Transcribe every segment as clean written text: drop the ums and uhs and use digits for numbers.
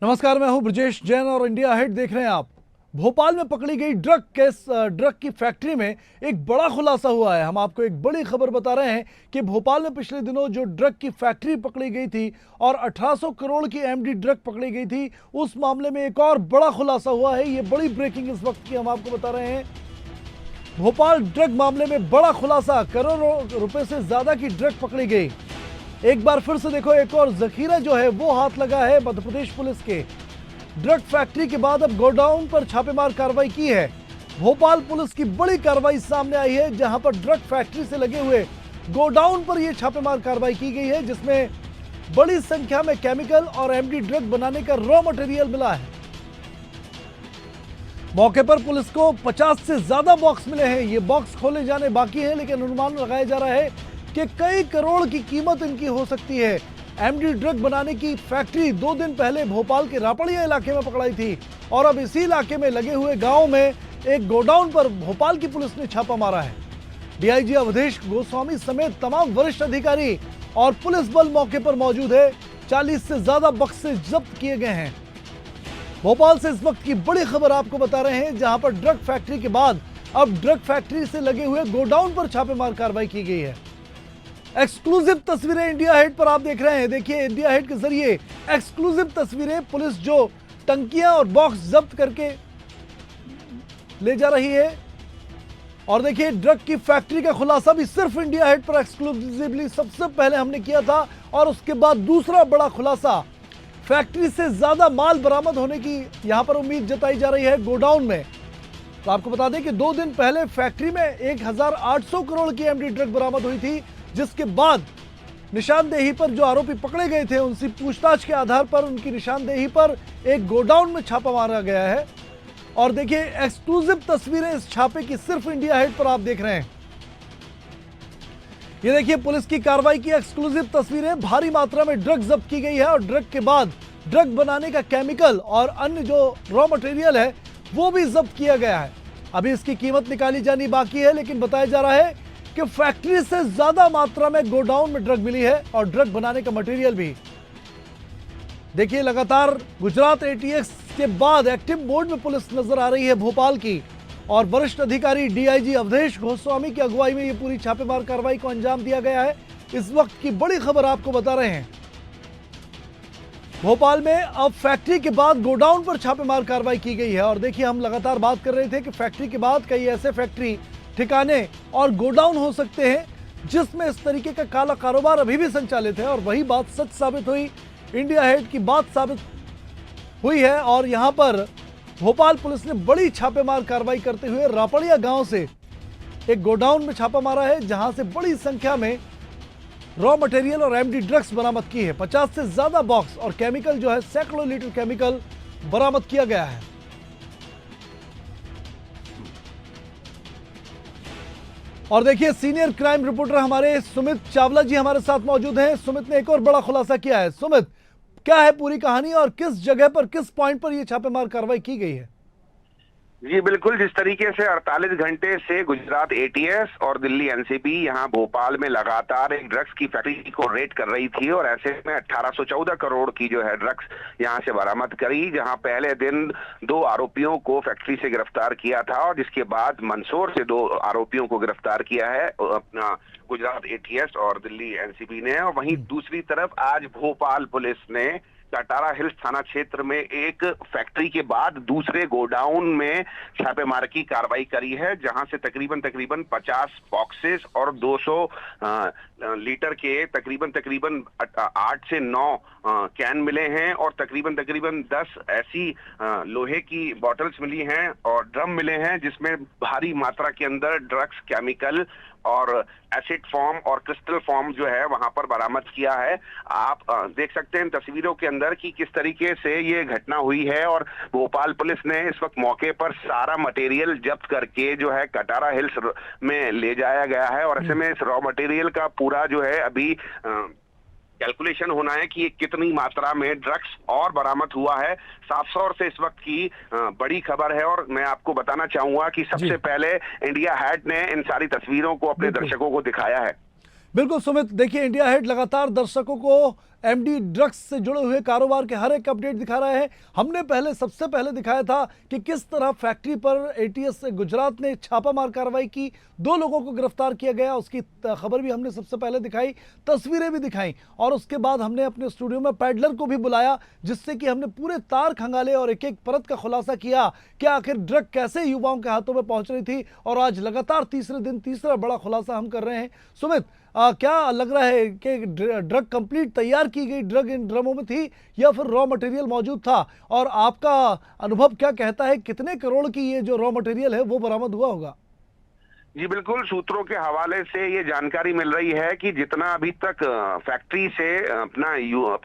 नमस्कार, मैं हूं ब्रजेश जैन और इंडिया हेड देख रहे हैं आप। भोपाल में पकड़ी गई ड्रग की फैक्ट्री में एक बड़ा खुलासा हुआ है। हम आपको एक बड़ी खबर बता रहे हैं कि भोपाल में पिछले दिनों जो ड्रग की फैक्ट्री पकड़ी गई थी और 1800 करोड़ की एमडी ड्रग पकड़ी गई थी, उस मामले में एक और बड़ा खुलासा हुआ है। ये बड़ी ब्रेकिंग इस वक्त की हम आपको बता रहे हैं। भोपाल ड्रग मामले में बड़ा खुलासा, करोड़ों रुपए से ज्यादा की ड्रग पकड़ी गई। एक बार फिर से देखो, एक और जखीरा जो है वो हाथ लगा है मध्य प्रदेश पुलिस के। ड्रग फैक्ट्री के बाद अब गोडाउन पर छापेमार कार्रवाई की है। भोपाल पुलिस की बड़ी कार्रवाई सामने आई है, जहां पर ड्रग फैक्ट्री से लगे हुए गोडाउन पर यह छापेमार कार्रवाई की गई है, जिसमें बड़ी संख्या में केमिकल और एमडी ड्रग बनाने का रॉ मटेरियल मिला है। मौके पर पुलिस को 50 से ज्यादा बॉक्स मिले हैं। ये बॉक्स खोले जाने बाकी हैं, लेकिन अनुमान लगाया जा रहा है कि कई करोड़ की कीमत इनकी हो सकती है। एमडी ड्रग बनाने की फैक्ट्री 2 दिन पहले भोपाल के रापड़िया इलाके में पकड़ाई थी और अब इसी इलाके में लगे हुए गांव में एक गोडाउन पर भोपाल की पुलिस ने छापा मारा है। डीआईजी अवधेश गोस्वामी समेत तमाम वरिष्ठ अधिकारी और पुलिस बल मौके पर मौजूद है। 40 से ज्यादा बक्से जब्त किए गए हैं। भोपाल से इस वक्त की बड़ी खबर आपको बता रहे हैं, जहां पर ड्रग फैक्ट्री के बाद अब ड्रग फैक्ट्री से लगे हुए गोडाउन पर छापेमार कार्रवाई की गई है। एक्सक्लूसिव तस्वीरें इंडिया हेड पर आप देख रहे हैं। देखिए, इंडिया हेड के जरिए एक्सक्लूसिव तस्वीरें, पुलिस जो टंकियां और बॉक्स जब्त करके ले जा रही है। और देखिए, ड्रग की फैक्ट्री का खुलासा भी सिर्फ इंडिया हेड पर एक्सक्लूसिवली सबसे पहले हमने किया था, और उसके बाद दूसरा बड़ा खुलासा, फैक्ट्री से ज्यादा माल बरामद होने की यहां पर उम्मीद जताई जा रही है गोडाउन में। तो आपको बता दें कि 2 दिन पहले फैक्ट्री में 1800 करोड़ की एमडी ड्रग बरामद हुई थी, जिसके बाद निशानदेही पर जो आरोपी पकड़े गए थे, उनसे पूछताछ के आधार पर उनकी निशानदेही पर एक गोडाउन में छापा मारा गया है। और देखिए, एक्सक्लूसिव तस्वीरें इस छापे की सिर्फ इंडिया हेड पर आप देख रहे हैं। ये देखिए, पुलिस की कार्रवाई की एक्सक्लूसिव तस्वीरें। भारी मात्रा में ड्रग जब्त की गई है और ड्रग के बाद ड्रग बनाने का केमिकल और अन्य जो रॉ मटेरियल है वो भी जब्त किया गया है। अभी इसकी कीमत निकाली जानी बाकी है, लेकिन बताया जा रहा है कि फैक्ट्री से ज्यादा मात्रा में गोडाउन में ड्रग मिली है और ड्रग बनाने का मटेरियल भी। देखिए, लगातार गुजरात एटीएस के बाद एक्टिव मोड में पुलिस नजर आ रही है भोपाल की, और वरिष्ठ अधिकारी डीआईजी अवधेश गोस्वामी की अगुवाई में ये पूरी छापेमार कार्रवाई को अंजाम दिया गया है। इस वक्त की बड़ी खबर आपको बता रहे हैं। भोपाल में अब फैक्ट्री के बाद गोडाउन पर छापेमार कार्रवाई की गई है। और देखिए, हम लगातार बात कर रहे थे कि फैक्ट्री के बाद कई ऐसे फैक्ट्री, ठिकाने और गोडाउन हो सकते हैं जिसमें इस तरीके का काला कारोबार अभी भी संचालित है, और वही बात सच साबित हुई। इंडिया हेड की बात साबित हुई है, और यहां पर भोपाल पुलिस ने बड़ी छापेमार कार्रवाई करते हुए रापड़िया गांव से एक गोडाउन में छापा मारा है, जहां से बड़ी संख्या में रॉ मटेरियल और एमडी ड्रग्स बरामद की है। 50 से ज्यादा बॉक्स और केमिकल जो है, सैकड़ों लीटर केमिकल बरामद किया गया है। और देखिए, सीनियर क्राइम रिपोर्टर हमारे सुमित चावला जी हमारे साथ मौजूद हैं। सुमित ने एक और बड़ा खुलासा किया है। सुमित, क्या है पूरी कहानी और किस जगह पर, किस पॉइंट पर यह छापेमार कार्रवाई की गई है? जी बिल्कुल, जिस तरीके से 48 घंटे से गुजरात एटीएस और दिल्ली एनसीबी यहाँ भोपाल में लगातार एक ड्रग्स की फैक्ट्री को रेड कर रही थी, और ऐसे में 1814 करोड़ की जो है ड्रग्स यहाँ से बरामद करी, जहाँ पहले दिन 2 आरोपियों को फैक्ट्री से गिरफ्तार किया था, और जिसके बाद मंदसौर से 2 आरोपियों को गिरफ्तार किया है अपना गुजरात एटीएस और दिल्ली एनसीबी ने। और वहीं दूसरी तरफ आज भोपाल पुलिस ने कटारा हिल्स थाना क्षेत्र में एक फैक्ट्री के बाद दूसरे गोडाउन में छापेमारी की कार्रवाई करी है, जहां से तकरीबन 50 बॉक्सेस और 200 लीटर के तकरीबन 8 से 9 कैन मिले हैं, और तकरीबन 10 ऐसी लोहे की बॉटल्स मिली हैं और ड्रम मिले हैं, जिसमें भारी मात्रा के अंदर ड्रग्स, केमिकल और एसिड फॉर्म और क्रिस्टल फॉर्म जो है वहां पर बरामद किया है। आप देख सकते हैं तस्वीरों के अंदर कि किस तरीके से ये घटना हुई है, और भोपाल पुलिस ने इस वक्त मौके पर सारा मटेरियल जब्त करके जो है कटारा हिल्स में ले जाया गया है। और ऐसे में इस रॉ मटेरियल का पूरा जो है अभी कैलकुलेशन होना है कि कितनी मात्रा में ड्रग्स और बरामद हुआ है। साफ तौर से इस वक्त की बड़ी खबर है, और मैं आपको बताना चाहूंगा कि सबसे पहले इंडिया हेड ने इन सारी तस्वीरों को अपने दर्शकों को दिखाया है। बिल्कुल सुमित, देखिए इंडिया हेट लगातार दर्शकों को एमडी ड्रग्स से जुड़े हुए कारोबार के हर एक अपडेट दिखा रहा है। हमने सबसे पहले दिखाया था कि किस तरह फैक्ट्री पर एटीएस गुजरात ने छापामार कार्रवाई की, 2 लोगों को गिरफ्तार किया गया, उसकी खबर भी हमने सबसे पहले दिखाई, तस्वीरें भी दिखाई और उसके बाद हमने अपने स्टूडियो में पैडलर को भी बुलाया जिससे कि हमने पूरे तार खंगाले और एक एक परत का खुलासा किया कि आखिर ड्रग कैसे युवाओं के हाथों में पहुंच रही थी। और आज लगातार तीसरे दिन तीसरा बड़ा खुलासा हम कर रहे हैं। सुमित, क्या लग रहा है कि ड्रग कंप्लीट तैयार की गई ड्रग इन ड्रमों में थी या फिर रॉ मटेरियल मौजूद था? और आपका अनुभव क्या कहता है, कितने करोड़ की ये जो रॉ मटेरियल है वो बरामद हुआ होगा? जी बिल्कुल, सूत्रों के हवाले से ये जानकारी मिल रही है कि जितना अभी तक फैक्ट्री से अपना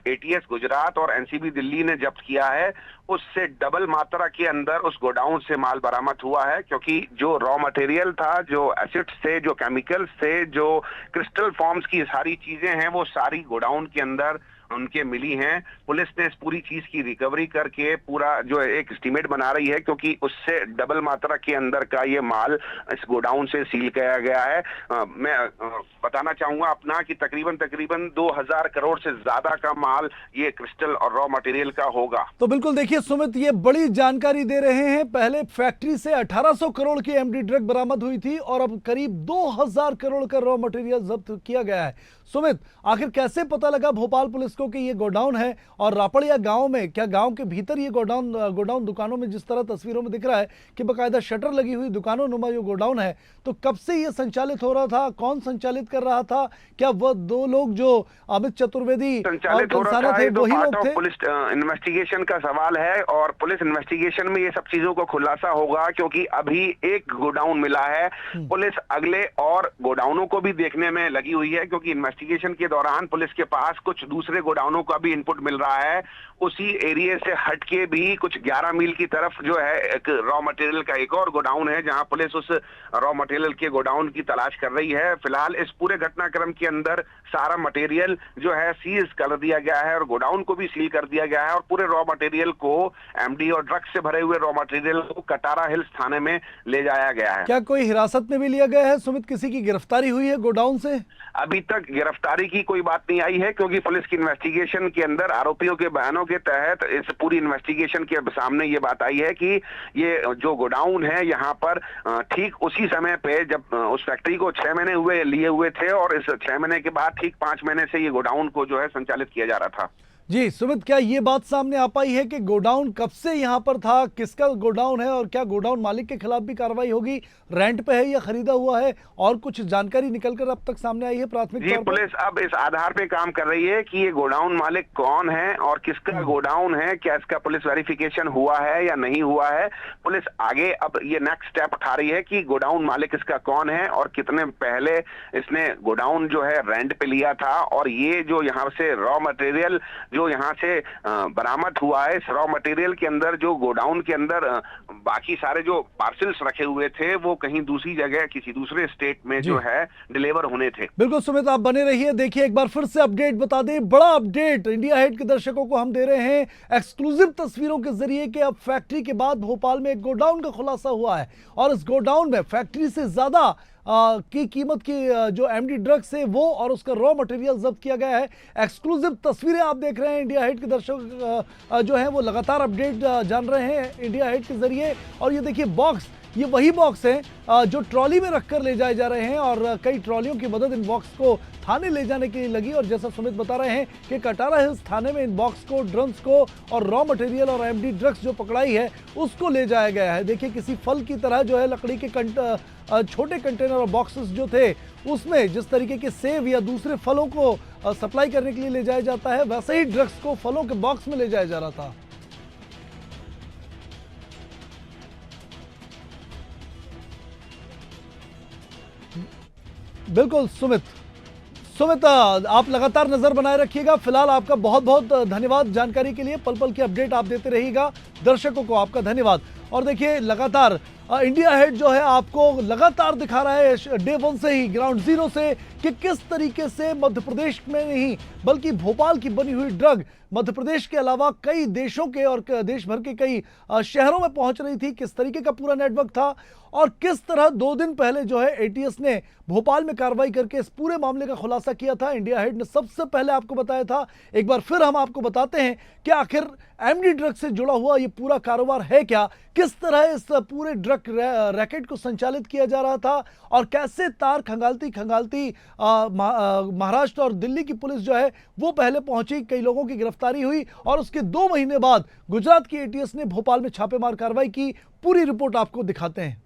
एटीएस गुजरात और एनसीबी दिल्ली ने जब्त किया है उससे डबल मात्रा के अंदर उस गोडाउन से माल बरामद हुआ है, क्योंकि जो रॉ मटेरियल था, जो एसिड्स थे, जो केमिकल्स थे, जो क्रिस्टल फॉर्म्स की सारी चीजें हैं वो सारी गोडाउन के अंदर उनके मिली हैं। पुलिस ने इस पूरी चीज की रिकवरी करके पूरा जो एक एस्टीमेट बना रही है, क्योंकि उससे डबल मात्रा के अंदर का ये माल इस गोडाउन से सील किया गया है। मैं बताना चाहूंगा अपना कि तकरीबन 2000 करोड़ से ज्यादा का माल ये क्रिस्टल और रॉ मटेरियल का होगा। तो बिल्कुल देखिए सुमित, ये बड़ी जानकारी दे रहे हैं। पहले फैक्ट्री से 1800 करोड़ की एमडी ड्रग बरामद हुई थी और अब करीब 2000 करोड़ का रॉ मटेरियल जब्त किया गया है। सुमित, आखिर कैसे पता लगा भोपाल पुलिस को कि ये गोडाउन है? और रापड़िया गांव में, क्या गांव के भीतर ये गोडाउन दुकानों में जिस तरह तस्वीरों में दिख रहा है कि बकायदा शटर लगी हुई दुकानों नुमा जो गोडाउन है, तो कब से ये संचालित हो रहा था? कौन संचालित कर रहा था? क्या वह 2 लोग जो अमित चतुर्वेदी संचालित हो रहा था, वही लोग थे? पुलिस इन्वेस्टिगेशन का सवाल है और पुलिस इन्वेस्टिगेशन में ये सब चीजों को खुलासा होगा, क्योंकि अभी एक गोडाउन मिला है। पुलिस अगले और गोडाउनों को भी देखने में लगी हुई है, क्योंकि इन्वेस्टिगेशन के दौरान पुलिस के पास कुछ दूसरे गोडाउनों का भी इनपुट मिल रहा है। उसी एरिया से हटके भी कुछ 11 मील की तरफ जो है एक रॉ मटेरियल का एक और गोडाउन है, जहां पुलिस उस रॉ मटेरियल के गोडाउन की तलाश कर रही है। फिलहाल इस पूरे घटनाक्रम के अंदर सारा मटेरियल जो है सीज कर दिया गया है और गोडाउन को भी सील कर दिया गया है और पूरे रॉ मटेरियल को, एमडी और ड्रग्स से भरे हुए रॉ मटेरियल को कटारा हिल्स थाने में ले जाया गया है। क्या कोई हिरासत में भी लिया गया है सुमित? किसी की गिरफ्तारी हुई है गोडाउन से? अभी तक गिरफ्तारी की कोई बात नहीं आई है, क्योंकि पुलिस की इन्वेस्टिगेशन के अंदर आरोपियों के बयानों के तहत इस पूरी इन्वेस्टिगेशन के सामने ये बात आई है कि ये जो गोडाउन है यहाँ पर ठीक उसी समय पे जब उस फैक्ट्री को 6 महीने लिए हुए थे और इस 6 महीने के बाद ठीक 5 महीने से ये गोडाउन को जो है संचालित किया जा रहा था। जी सुमित, क्या ये बात सामने आ पाई है कि गोडाउन कब से यहाँ पर था, किसका गोडाउन है और क्या गोडाउन मालिक के खिलाफ भी कार्रवाई होगी? रेंट पे है या खरीदा हुआ है? और कुछ जानकारी निकलकर अब तक सामने आई है प्राथमिक तौर पर? पुलिस अब इस आधार पे काम कर रही है कि ये गोडाउन मालिक कौन है और किसका गोडाउन है, क्या इसका पुलिस वेरिफिकेशन हुआ है या नहीं हुआ है। पुलिस आगे अब ये नेक्स्ट स्टेप उठा रही है कि गोडाउन मालिक इसका कौन है और कितने पहले इसने गोडाउन जो है रेंट पे लिया था, और ये जो यहाँ से रॉ मटेरियल जो यहाँ से बरामद हुआ है, इस रॉ मटेरियल के अंदर जो गोडाउन के अंदर बाकी सारे जो पार्सल्स रखे हुए थे वो कहीं दूसरी जगह किसी दूसरे स्टेट में जो है डिलीवर होने थे। बिल्कुल सुमित, आप बने रहिए। देखिए एक बार फिर से अपडेट बता दें, बड़ा अपडेट इंडिया हेट के दर्शकों को हम दे रहे हैं एक्सक्लूसिव तस्वीरों के जरिए कि अब फैक्ट्री के बाद भोपाल में एक गोडाउन का खुलासा हुआ है और इस गोडाउन में फैक्ट्री से ज्यादा की कीमत की जो एमडी ड्रग्स है वो और उसका रॉ मटेरियल जब्त किया गया है। एक्सक्लूसिव तस्वीरें आप देख रहे हैं। इंडिया हेट के दर्शक जो है वो लगातार अपडेट जान रहे हैं इंडिया हेट के जरिए। और ये देखिए बॉक्स, ये वही बॉक्स हैं जो ट्रॉली में रखकर ले जाए जा रहे हैं और कई ट्रॉलियों की मदद इन बॉक्स को थाने ले जाने के लिए लगी। और जैसा सुमित बता रहे हैं कि कटारा हिल्स थाने में इन बॉक्स को, ड्रम्स को और रॉ मटेरियल और एमडी ड्रग्स जो पकड़ाई है उसको ले जाया गया है। देखिए किसी फल की तरह जो है लकड़ी के छोटे कंटेनर और बॉक्सेस जो थे उसमें जिस तरीके के सेब या दूसरे फलों को सप्लाई करने के लिए ले जाया जाता है, वैसे ही ड्रग्स को फलों के बॉक्स में ले जाया जा रहा था। बिल्कुल सुमित, आप लगातार नजर बनाए रखिएगा। फिलहाल आपका बहुत बहुत धन्यवाद जानकारी के लिए। पल पल की अपडेट आप देते रहिएगा। दर्शकों को आपका धन्यवाद। और देखिए लगातार इंडिया हेड जो है आपको लगातार दिखा रहा है डे वन से ही, ग्राउंड जीरो से, कि किस तरीके से मध्य प्रदेश में नहीं बल्कि भोपाल की बनी हुई ड्रग मध्य प्रदेश के अलावा कई देशों के और देश भर के कई शहरों में पहुंच रही थी, किस तरीके का पूरा नेटवर्क था और किस तरह 2 दिन पहले जो है एटीएस ने भोपाल में कार्रवाई करके इस पूरे मामले का खुलासा किया था। इंडिया हेड ने सबसे पहले आपको बताया था, एक बार फिर हम आपको बताते हैं कि आखिर एमडी ड्रग से जुड़ा हुआ ये पूरा कारोबार है क्या, किस तरह इस पूरे ड्रग रैकेट को संचालित किया जा रहा था और कैसे तार खंगालती महाराष्ट्र और दिल्ली की पुलिस जो है वो पहले पहुंची, कई लोगों की गिरफ्तारी हुई और उसके 2 महीने बाद गुजरात की एटीएस ने भोपाल में छापेमार कार्रवाई की। पूरी रिपोर्ट आपको दिखाते हैं।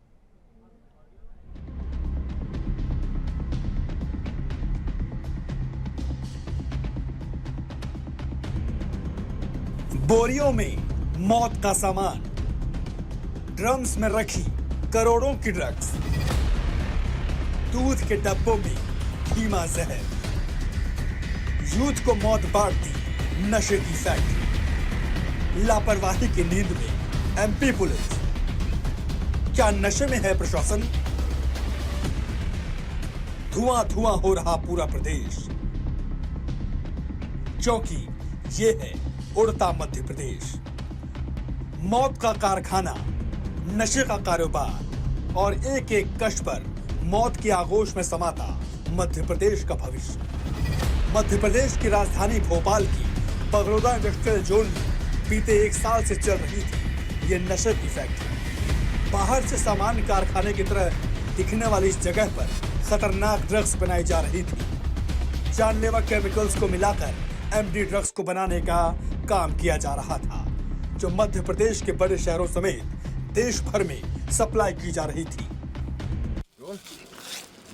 बोरियों में मौत का सामान, ड्रम्स में रखी करोड़ों की ड्रग्स, दूध के डब्बों में धीमा जहर, यूथ को मौत बांटती नशे की फैक्ट्री, लापरवाही की नींद में एमपी पुलिस। क्या नशे में है प्रशासन? धुआं धुआं हो रहा पूरा प्रदेश, क्योंकि ये है उड़ता मध्य प्रदेश। मौत का कारखाना, नशे का कारोबार और एक एक कश पर मौत की आगोश में समाता मध्य प्रदेश का भविष्य। मध्य प्रदेश की राजधानी भोपाल की बगरोदा इंडस्ट्रियल जोन में बीते 1 साल से चल रही थी ये नशे की फैक्ट्री। बाहर से सामान्य कारखाने की तरह दिखने वाली इस जगह पर खतरनाक ड्रग्स बनाई जा रही थी। जानलेवा केमिकल्स को मिलाकर एमडी ड्रग्स को बनाने का काम किया जा रहा था, जो मध्य प्रदेश के बड़े शहरों समेत देश भर में सप्लाई की जा रही थी।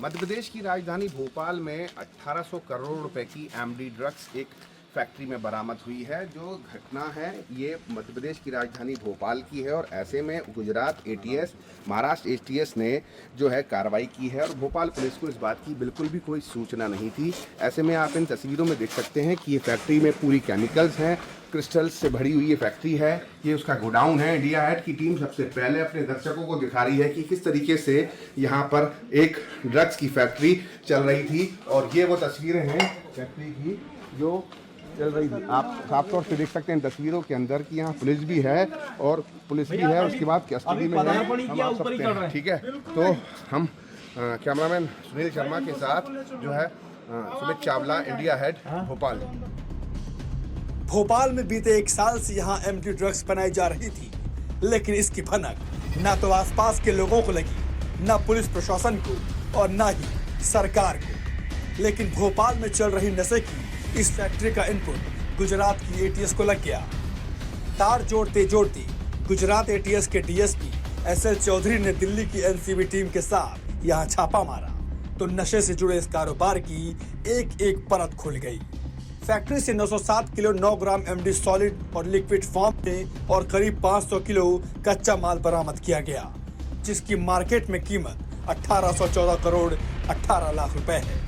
मध्य प्रदेश की राजधानी भोपाल में 1800 करोड़ रुपए की एमडी ड्रग्स एक फैक्ट्री में बरामद हुई है। जो घटना है ये मध्य प्रदेश की राजधानी भोपाल की है और ऐसे में गुजरात एटीएस, महाराष्ट्र एटीएस ने जो है कार्रवाई की है और भोपाल पुलिस को इस बात की बिल्कुल भी कोई सूचना नहीं थी। ऐसे में आप इन तस्वीरों में देख सकते हैं कि ये फैक्ट्री में पूरी केमिकल्स हैं, क्रिस्टल्स से भरी हुई ये फैक्ट्री है, ये उसका गोडाउन है। इंडिया हेड की टीम सबसे पहले अपने दर्शकों को दिखा रही है कि किस तरीके से यहाँ पर एक ड्रग्स की फैक्ट्री चल रही थी और ये वो तस्वीरें हैं फैक्ट्री की जो चल रही थी। आप साफ तौर से देख सकते हैं तस्वीरों के अंदर कि यहाँ पुलिस भी है और पुलिस भी है, उसके बाद कस्टडी में है, हम आप सकते हैं। ठीक है, तो हम कैमरामैन सुनील शर्मा के साथ जो है सुमित चावला, इंडिया हेड भोपाल। भोपाल में बीते 1 साल से यहाँ एमडी ड्रग्स बनाई जा रही थी, लेकिन इसकी भनक ना तो आसपास के लोगों को लगी, ना पुलिस प्रशासन को और ना ही सरकार को। लेकिन भोपाल में चल रही नशे की इस फैक्ट्री का इनपुट गुजरात की एटीएस को लग गया। तार जोड़ते जोड़ते गुजरात एटीएस के डीएसपी एसएल चौधरी ने दिल्ली की एनसीबी टीम के साथ यहाँ छापा मारा तो नशे से जुड़े इस कारोबार की एक एक परत खुल गई। फैक्ट्री से 907 किलो 9 ग्राम एमडी सॉलिड और लिक्विड फॉर्म में और करीब 500 किलो कच्चा माल बरामद किया गया, जिसकी मार्केट में कीमत 1814 करोड़ 18 लाख रुपए है।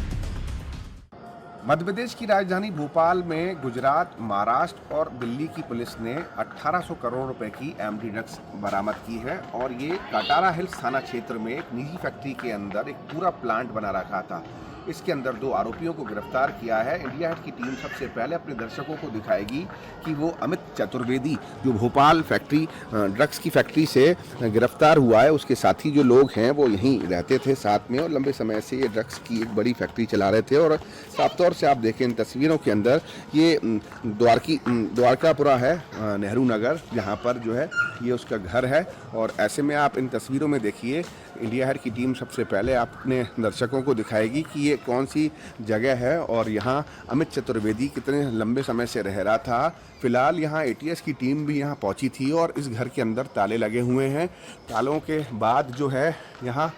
मध्य प्रदेश की राजधानी भोपाल में गुजरात, महाराष्ट्र और दिल्ली की पुलिस ने 1800 करोड़ रुपए की एमडी ड्रग्स बरामद की है और ये कटारा हिल्स थाना क्षेत्र में एक निजी फैक्ट्री के अंदर एक पूरा प्लांट बना रखा था। इसके अंदर 2 आरोपियों को गिरफ्तार किया है। इंडिया हेड की टीम सबसे पहले अपने दर्शकों को दिखाएगी कि वो अमित चतुर्वेदी जो भोपाल फैक्ट्री ड्रग्स की फैक्ट्री से गिरफ्तार हुआ है, उसके साथी जो लोग हैं वो यहीं रहते थे साथ में और लंबे समय से ये ड्रग्स की एक बड़ी फैक्ट्री चला रहे थे। और साफ तौर से आप देखें इन तस्वीरों के अंदर ये द्वारकापुरा है, नेहरू नगर, जहाँ पर जो है ये उसका घर है। और ऐसे में आप इन तस्वीरों में देखिए इंडिया हेड की टीम सबसे पहले अपने दर्शकों को दिखाएगी कि ये कौन सी जगह है और यहाँ अमित चतुर्वेदी कितने लंबे समय से रह रहा था। फिलहाल यहाँ एटीएस की टीम भी यहाँ पहुँची थी और इस घर के अंदर ताले लगे हुए हैं। तालों के बाद जो है यहाँ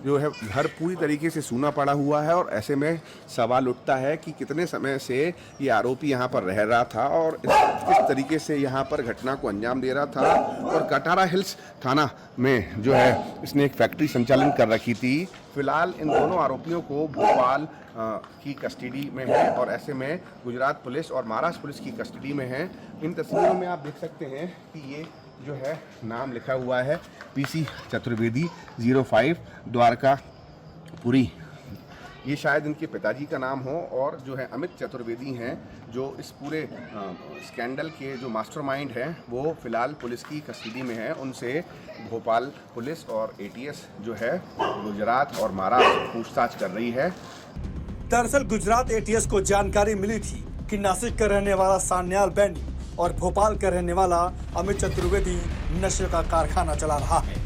जो है घर पूरी तरीके से सूना पड़ा हुआ है और ऐसे में सवाल उठता है कि कितने समय से ये आरोपी यहाँ पर रह रहा था और किस तरीके से यहाँ पर घटना को अंजाम दे रहा था। और कटारा हिल्स थाना में जो है इसने एक फैक्ट्री संचालन कर रखी थी। फिलहाल इन दोनों आरोपियों को भोपाल की कस्टडी में है और ऐसे में गुजरात पुलिस और महाराष्ट्र पुलिस की कस्टडी में है। इन तस्वीरों में आप देख सकते हैं कि ये जो है नाम लिखा हुआ है PC चतुर्वेदी 05 द्वारकापुरी। ये शायद इनके पिताजी का नाम हो और जो है अमित चतुर्वेदी हैं जो इस पूरे स्कैंडल के जो मास्टरमाइंड हैं वो फिलहाल पुलिस की कस्टडी में हैं। उनसे भोपाल पुलिस और ATS जो है गुजरात और महाराष्ट्र पूछताछ कर रही है। दरअसल गुजरात ATS को जानकारी मिली थी कि नासिक का रहने वाला सान्याल बैनी और भोपाल का रहने वाला अमित चतुर्वेदी नशे का कारखाना चला रहा है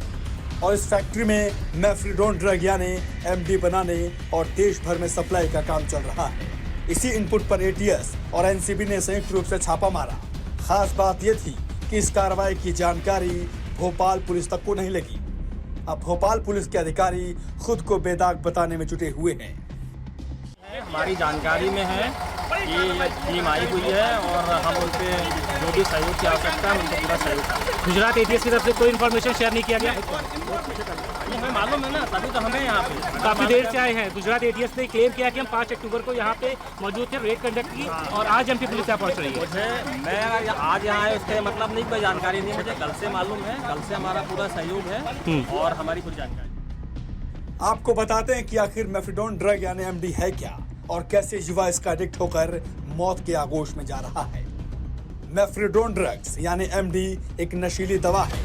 और इस फैक्ट्री में मेफ्रिडोन ड्रग यानी MD बनाने और देश भर में सप्लाई का काम चल रहा है। इसी इनपुट पर ATS और NCB ने संयुक्त रूप से छापा मारा। खास बात यह थी कि इस कार्रवाई की जानकारी भोपाल पुलिस तक को नहीं लगी। अब भोपाल पुलिस के अधिकारी खुद को बेदाग बताने में जुटे हुए हैं। हमारी जानकारी में है कि ये टीम आई हुई है और हम उनके जो भी सहयोग की आवश्यकता है उनको पूरा सहयोग करेंगे। गुजरात ATS की तरफ से कोई इन्फॉर्मेशन शेयर नहीं किया गया? ये हमें मालूम है ना, तभी तो हमें यहाँ पे काफी देर से आए हैं। गुजरात ATS ने क्लेम किया कि हम 5 अक्टूबर को यहाँ पे मौजूद थे, रेड कंडक्ट की और आज MP पुलिस यहाँ पहुँच रही है। मुझे मैं आज यहाँ आए उसके मतलब नहीं, कोई जानकारी नहीं मुझे कल से मालूम है। कल से हमारा पूरा सहयोग है और हमारी पूरी जानकारी। आपको बताते हैं कि आखिर मेफ्रिडोन ड्रग यानी MD है क्या और कैसे युवा इसका एडिक्ट होकर मौत के आगोश में जा रहा है। मेफ्रिडोन ड्रग्स यानी MD एक नशीली दवा है।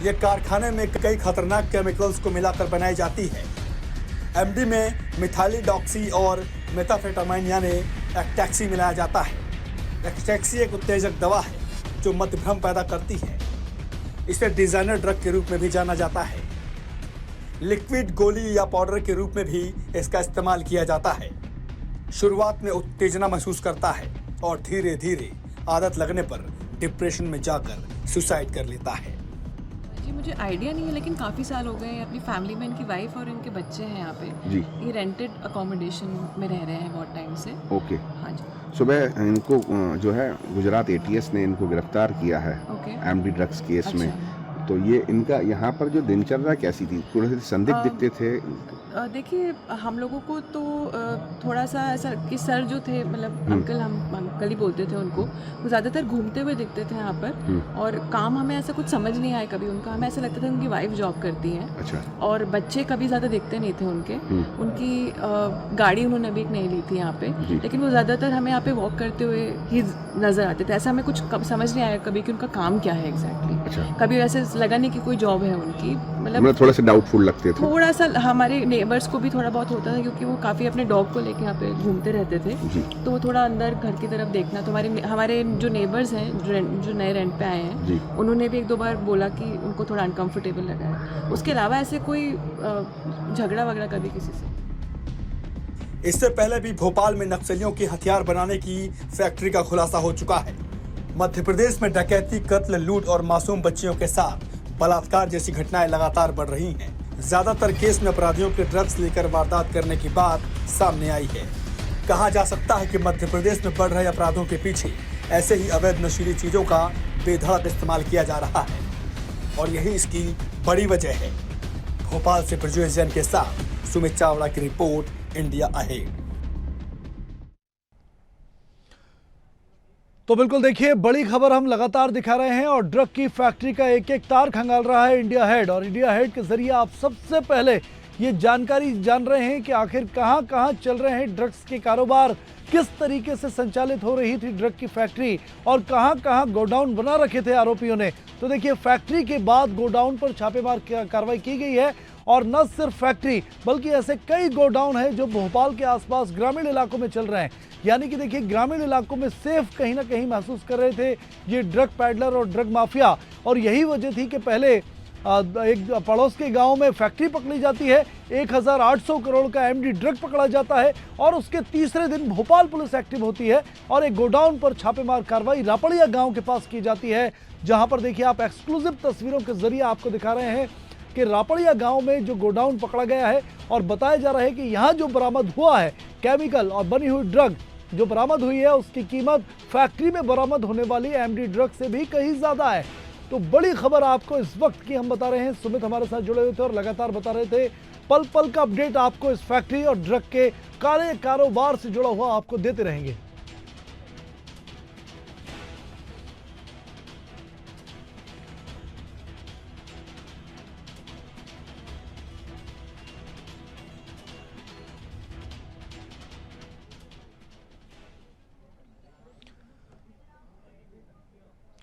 यह कारखाने में कई खतरनाक केमिकल्स को मिलाकर बनाई जाती है। MD में मिथाइलिडॉक्सी और मेथाफेटामाइन यानी एक्टैक्सी मिलाया जाता है। एक्टैक्सी एक उत्तेजक दवा है जो मतिभ्रम पैदा करती है। इसे डिजाइनर ड्रग के रूप में भी जाना जाता है। लिक्विड, गोली या पाउडर के रूप में भी इसका इस्तेमाल किया जाता है। शुरुआत में उत्तेजना महसूस करता है और धीरे धीरे आदत लगने पर डिप्रेशन में जाकर सुसाइड कर लेता है। जी मुझे आइडिया नहीं है लेकिन काफ़ी साल हो गए हैं। अपनी फैमिली में इनकी वाइफ और इनके बच्चे हैं यहाँ पे जी। ये रेंटेड अकोमोडेशन में रह रहे हैं बहुत टाइम से। ओके। हाँ जी। सुबह इनको जो है गुजरात ATS ने इनको गिरफ्तार किया है ओके। MD ड्रग्स केस में। अच्छा। तो ये इनका यहाँ पर जो दिनचर्या कैसी थी? थोड़े से संदिग्ध दिखते थे। देखिए हम लोगों को तो थोड़ा सा ऐसा कि सर जो थे मतलब अंकल, हम अंकल ही बोलते थे उनको, वो ज़्यादातर घूमते हुए दिखते थे यहाँ पर और काम हमें ऐसा कुछ समझ नहीं आया कभी उनका। हमें ऐसा लगता था उनकी वाइफ जॉब करती हैं। अच्छा। और बच्चे कभी ज़्यादा दिखते नहीं थे उनके। उनकी गाड़ी उन्होंने अभी एक नहीं ली थी यहाँ पे, लेकिन वो ज़्यादातर हमें यहाँ पे वॉक करते हुए ही नज़र आते थे। ऐसा हमें कुछ समझ नहीं आया कभी कि उनका काम क्या है एग्जैक्टली। अच्छा। कभी ऐसे लगा नहीं कि कोई जॉब है उनकी, मतलब थोड़ा सा डाउटफुल लगते थे। थोड़ा सा हमारे नेबर्स को भी थोड़ा बहुत होता था क्योंकि वो काफ़ी अपने डॉग को लेके यहाँ पे घूमते रहते थे। तो वो थोड़ा अंदर घर की तरफ देखना। तो हमारे जो नेबर्स हैं जो नए रेंट पे आए हैं उन्होंने भी 1-2 बार बोला कि उनको थोड़ा अनकंफर्टेबल लगा है। उसके अलावा ऐसे कोई झगड़ा वगड़ा कभी किसी से। इससे पहले भी भोपाल में नक्सलियों के हथियार बनाने की फैक्ट्री का खुलासा हो चुका है। मध्य प्रदेश में डकैती, कत्ल, लूट और मासूम बच्चियों के साथ बलात्कार जैसी घटनाएं लगातार बढ़ रही हैं। ज्यादातर केस में अपराधियों के ड्रग्स लेकर वारदात करने की बात सामने आई है। कहा जा सकता है कि मध्य प्रदेश में बढ़ रहे अपराधों के पीछे ऐसे ही अवैध नशीली चीजों का बेधड़क इस्तेमाल किया जा रहा है और यही इसकी बड़ी वजह है। भोपाल से ब्रजेश जैन के साथ सुमित चावड़ा की रिपोर्ट, इंडिया अहेड। तो बिल्कुल देखिए, बड़ी खबर हम लगातार दिखा रहे हैं और ड्रग की फैक्ट्री का एक एक तार खंगाल रहा है इंडिया हेड। और इंडिया हेड के जरिए आप सबसे पहले ये जानकारी जान रहे हैं कि आखिर कहां कहां चल रहे हैं ड्रग्स के कारोबार, किस तरीके से संचालित हो रही थी ड्रग की फैक्ट्री और कहां कहां गोडाउन बना रखे थे आरोपियों ने। तो देखिए, फैक्ट्री के बाद गोडाउन पर छापेमार कार्रवाई की गई है और न सिर्फ फैक्ट्री बल्कि ऐसे कई गोडाउन हैं जो भोपाल के आसपास ग्रामीण इलाकों में चल रहे हैं। यानी कि देखिए, ग्रामीण इलाकों में सेफ कहीं ना कहीं महसूस कर रहे थे ये ड्रग पैडलर और ड्रग माफिया। और यही वजह थी कि पहले एक पड़ोस के गांव में फैक्ट्री पकड़ी जाती है, 1800 करोड़ का MD ड्रग पकड़ा जाता है और उसके तीसरे दिन भोपाल पुलिस एक्टिव होती है और एक गोडाउन पर छापेमार कार्रवाई रापड़िया गांव के पास की जाती है। जहां पर देखिए, आप एक्सक्लूसिव तस्वीरों के जरिए आपको दिखा रहे हैं कि रापड़िया गांव में जो गोडाउन पकड़ा गया है और बताया जा रहा है कि यहाँ जो बरामद हुआ है केमिकल और बनी हुई ड्रग जो बरामद हुई है उसकी कीमत फैक्ट्री में बरामद होने वाली MD ड्रग से भी कहीं ज्यादा है। तो बड़ी खबर आपको इस वक्त की हम बता रहे हैं। सुमित हमारे साथ जुड़े हुए थे और लगातार बता रहे थे पल पल का अपडेट आपको इस फैक्ट्री और ड्रग के काले कारोबार से जुड़ा हुआ आपको देते रहेंगे।